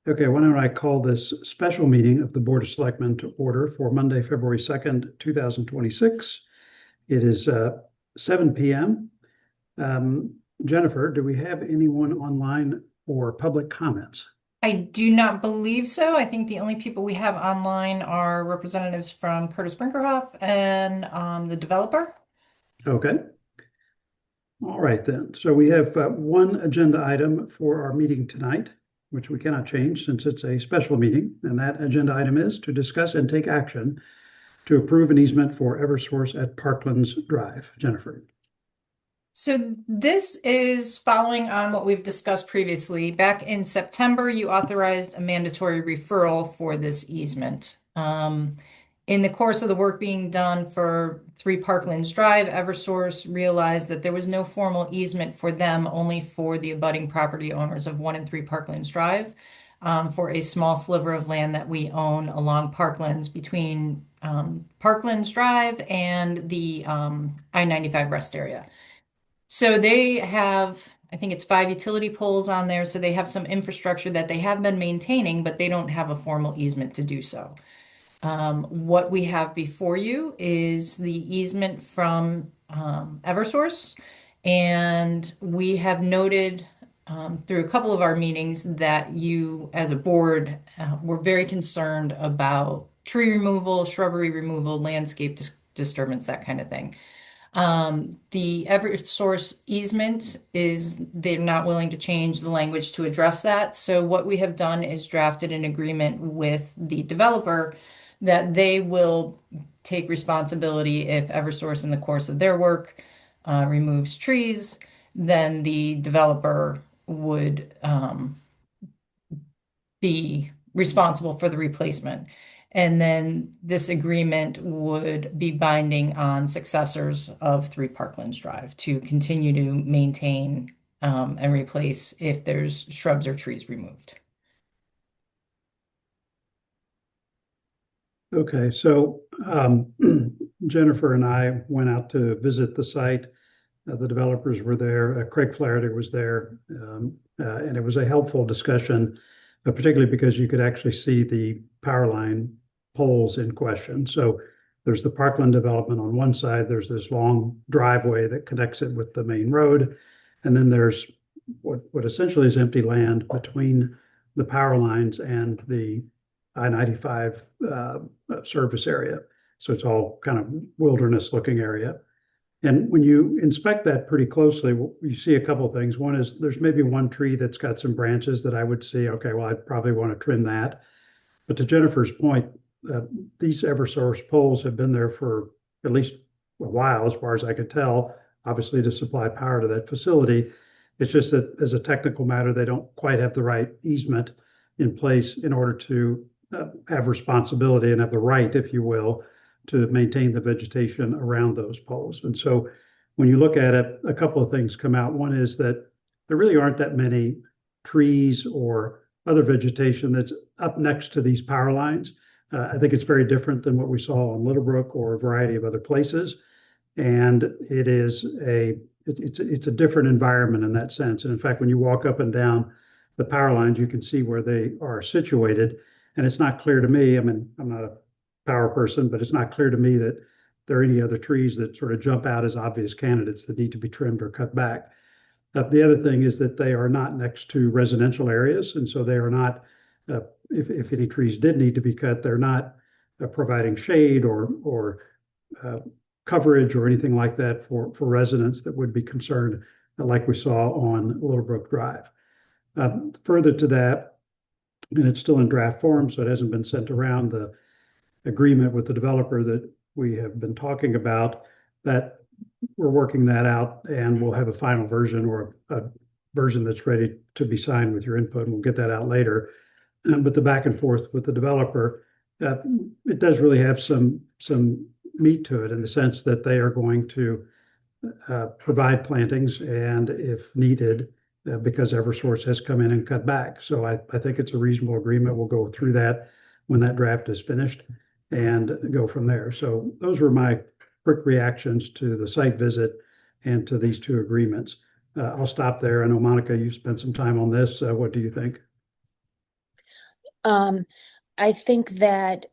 Okay, why don't I call this special meeting of the Board of Selectmen to order for Monday, February 2nd, 2026. It is 7 p.m. Jennifer, do we have anyone online for public comments? I do not believe so. I think the only people we have online are representatives from Curtis Brinkerhoff and the developer. Okay. All right, then. So we have one agenda item for our meeting tonight, which we cannot change since it's a special meeting. And that agenda item is to discuss and take action to approve an easement for Eversource at Parklands Drive. Jennifer. So this is following on what we've discussed previously. Back in September, you authorized a mandatory referral for this easement. In the course of the work being done for 3 Parklands Drive, Eversource realized that there was no formal easement for them, only for the abutting property owners of 1 and 3 Parklands Drive, for a small sliver of land that we own along Parklands between Parklands Drive and the I-95 rest area. So they have, I think it's 5 utility poles on there. So they have some infrastructure that they have been maintaining, but they don't have a formal easement to do so. What we have before you is the easement from Eversource. And we have noted through a couple of our meetings that you, as a board, were very concerned about tree removal, shrubbery removal, landscape disturbance, that kind of thing. The Eversource easement is they're not willing to change the language to address that. So what we have done is drafted an agreement with the developer that they will take responsibility if Eversource in the course of their work removes trees, then the developer would be responsible for the replacement. And then this agreement would be binding on successors of 3 Parklands Drive to continue to maintain and replace if there's shrubs or trees removed. Okay, so Jennifer and I went out to visit the site. The developers were there. Craig Flaherty was there, and it was a helpful discussion, particularly because you could actually see the power line poles in question. So there's the Parkland development on one side. There's this long driveway that connects it with the main road, and then there's what essentially is empty land between the power lines and the I-95 service area. So it's all kind of wilderness looking area. And when you inspect that pretty closely, you see a couple of things. One is there's maybe one tree that's got some branches that I would see, okay, well, I'd probably want to trim that. But to Jennifer's point, these Eversource poles have been there for at least a while, as far as I could tell, obviously to supply power to that facility. It's just that as a technical matter, they don't quite have the right easement in place in order to have responsibility and have the right, if you will, to maintain the vegetation around those poles. And so when you look at it, a couple of things come out. One is that there really aren't that many trees or other vegetation that's up next to these power lines. I think it's very different than what we saw on Littlebrook or a variety of other places. And it's a different environment in that sense. And in fact, when you walk up and down the power lines, you can see where they are situated. And it's not clear to me, I mean, I'm not a power person, but it's not clear to me that there are any other trees that sort of jump out as obvious candidates that need to be trimmed or cut back. The other thing is that they are not next to residential areas, and so they are not, if any trees did need to be cut, they're not providing shade or coverage or anything like that for residents that would be concerned, like we saw on Littlebrook Drive. Further to that, and it's still in draft form, so it hasn't been sent around, the agreement with the developer that we have been talking about, that we're working that out and we'll have a final version or a version that's ready to be signed with your input, and we'll get that out later. But the back and forth with the developer, it does really have some meat to it in the sense that they are going to provide plantings and if needed, because Eversource has come in and cut back. So I think it's a reasonable agreement. We'll go through that when that draft is finished and go from there. So those were my quick reactions to the site visit and to these 2 agreements. I'll stop there. I know, Monica, you spent some time on this. What do you think? Um, I think that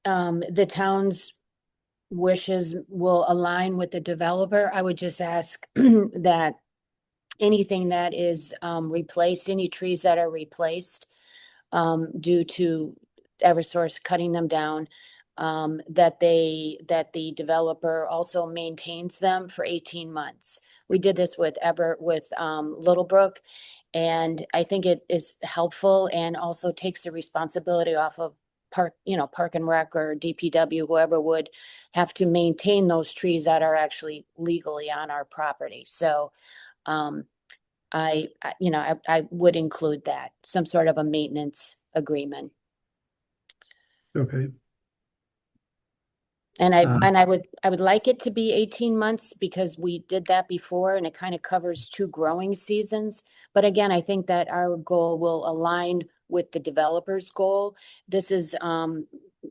the town's wishes will align with the developer. I would just ask that anything that is replaced, any trees that are replaced due to Eversource cutting them down, that the developer also maintains them for 18 months. We did this with Littlebrook, and I think it is helpful and also takes the responsibility off of Park and Rec or DPW, whoever would have to maintain those trees that are actually legally on our property. So I would include that, some sort of a maintenance agreement. Okay. And I would like it to be 18 months because we did that before and it kind of covers 2 growing seasons. But again, I think that our goal will align with the developer's goal. This is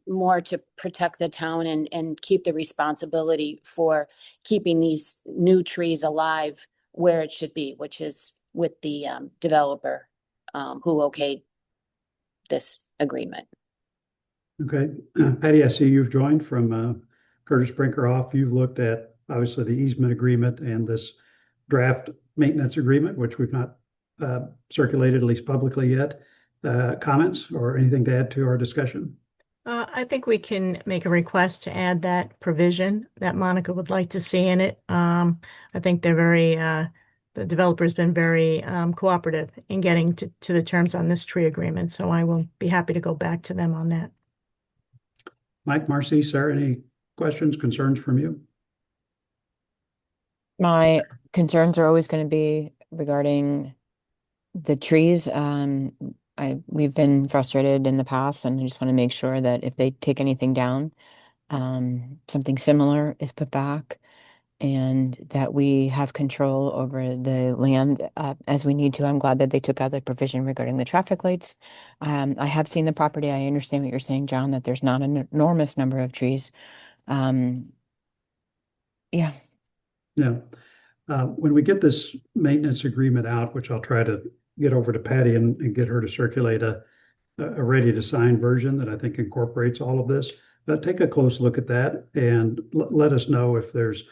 more to protect the town and keep the responsibility for keeping these new trees alive where it should be, which is with the developer who okayed this agreement. Okay. Patty, I see you've joined from Curtis Brinker. You've looked at obviously the easement agreement and this draft maintenance agreement, which we've not circulated, at least publicly yet. Comments or anything to add to our discussion? I think we can make a request to add that provision that Monica would like to see in it. I think the developer's been very cooperative in getting to the terms on this tree agreement, so I will be happy to go back to them on that. Mike, Marcy, Sarah, any questions, concerns from you? My concerns are always going to be regarding the trees. We've been frustrated in the past, and I just want to make sure that if they take anything down, something similar is put back, and that we have control over the land as we need to. I'm glad that they took out the provision regarding the traffic lights. I have seen the property. I understand what you're saying, John, that there's not an enormous number of trees. Yeah. Yeah. When we get this maintenance agreement out, which I'll try to get over to Patty and get her to circulate a ready to sign version that I think incorporates all of this. Take a close look at that and let us know if there's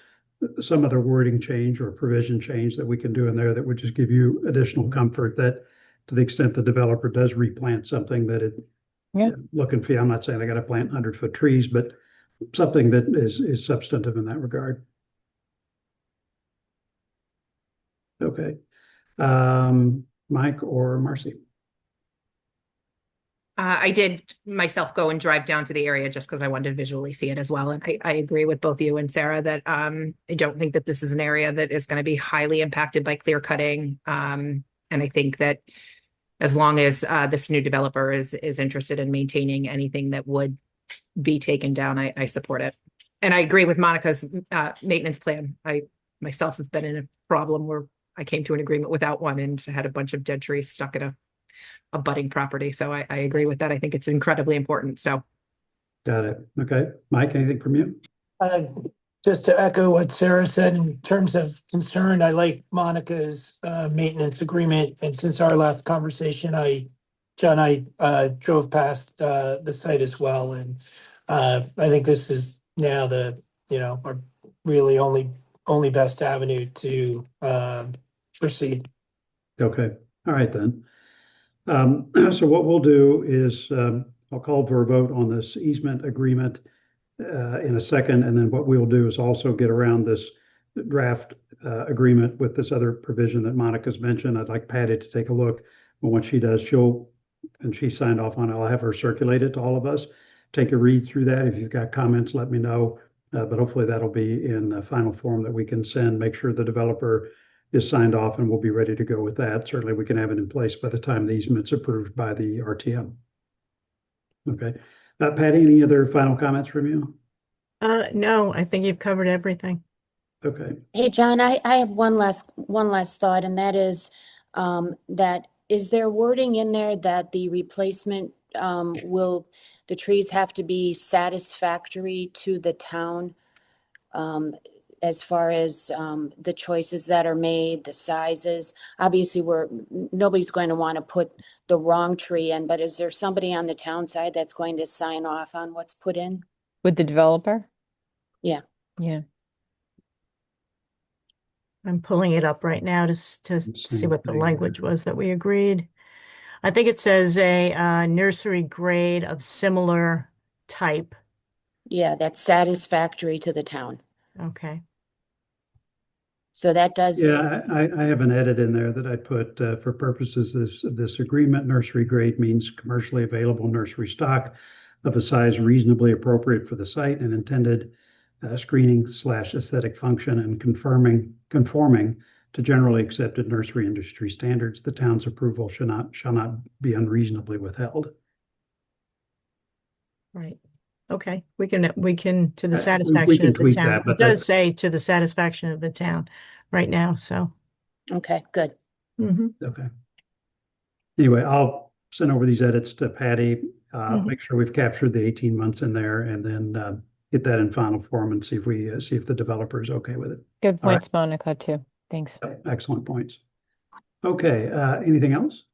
some other wording change or provision change that we can do in there that would just give you additional comfort that to the extent the developer does replant something that look and feel. I'm not saying I got to plant 100-foot trees, but something that is substantive in that regard. Okay. Mike or Marcy? I did myself go and drive down to the area just because I wanted to visually see it as well. And I agree with both you and Sarah that I don't think that this is an area that is going to be highly impacted by clear cutting. And I think that as long as this new developer is interested in maintaining anything that would be taken down, I support it. And I agree with Monica's maintenance plan. I myself have been in a problem where I came to an agreement without one and had a bunch of dead trees stuck in a budding property. So I agree with that. I think it's incredibly important. So. Got it. Okay. Mike, anything from you? Just to echo what Sarah said in terms of concern, I like Monica's maintenance agreement. And since our last conversation, John, I drove past the site as well. And I think this is now our really only best avenue to proceed. Okay. All right then. So what we'll do is I'll call for a vote on this easement agreement in a second, and then what we'll do is also get around this draft agreement with this other provision that Monica's mentioned. I'd like Patty to take a look, but when she does, she signed off on it. I'll have her circulate it to all of us. Take a read through that. If you've got comments, let me know. But hopefully that'll be in a final form that we can send. Make sure the developer is signed off, and we'll be ready to go with that. Certainly, we can have it in place by the time the easement's approved by the RTM. Okay. Patty, any other final comments from you? No, I think you've covered everything. Okay. Hey, John, I have one last thought, and that is that is there wording in there that the replacement the trees have to be satisfactory to the town? as far as the choices that are made, the sizes. Obviously, nobody's going to want to put the wrong tree in, but is there somebody on the town side that's going to sign off on what's put in? With the developer? Yeah. Yeah. I'm pulling it up right now to see Same what the thing. language was that we agreed. I think it says a nursery grade of similar type. Yeah, that's satisfactory to the town. Okay. So that does, Yeah, I have an edit in there that I put for purposes of this agreement, nursery grade means commercially available nursery stock of a size reasonably appropriate for the site and intended screening / aesthetic function and conforming to generally accepted nursery industry standards. The town's approval shall not be unreasonably withheld. Right. Okay. We can to the We satisfaction can of the tweak town. that, but It does say to the satisfaction of the town right now, so. okay, good. Mhm. Okay. Anyway, I'll send over these edits to Patty, Mhm. make sure we've captured the 18 months in there, and then get that in final form and see if the developer is okay with it. Good All right. points, Monica, too. Thanks. Excellent points. Okay, anything else?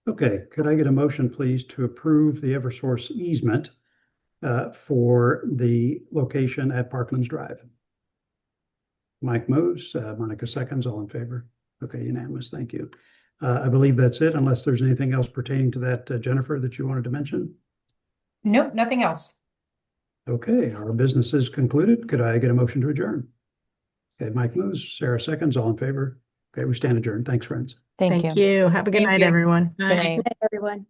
Okay, could I get a motion, please, to approve the Eversource easement for the location at Parklands Drive? Mike moves, Monica seconds, all in favor. Okay, unanimous, thank you. I believe that's it, unless there's anything else pertaining to that, Jennifer, that you wanted to mention? Nope, nothing else. Okay, our business is concluded. Could I get a motion to adjourn? Okay, Mike moves, Sarah seconds, all in favor. Okay, we stand adjourned. Thanks, friends. Thank you. Thank you. Have a good Thank night, you. everyone. Good Bye. night. Good night, everyone.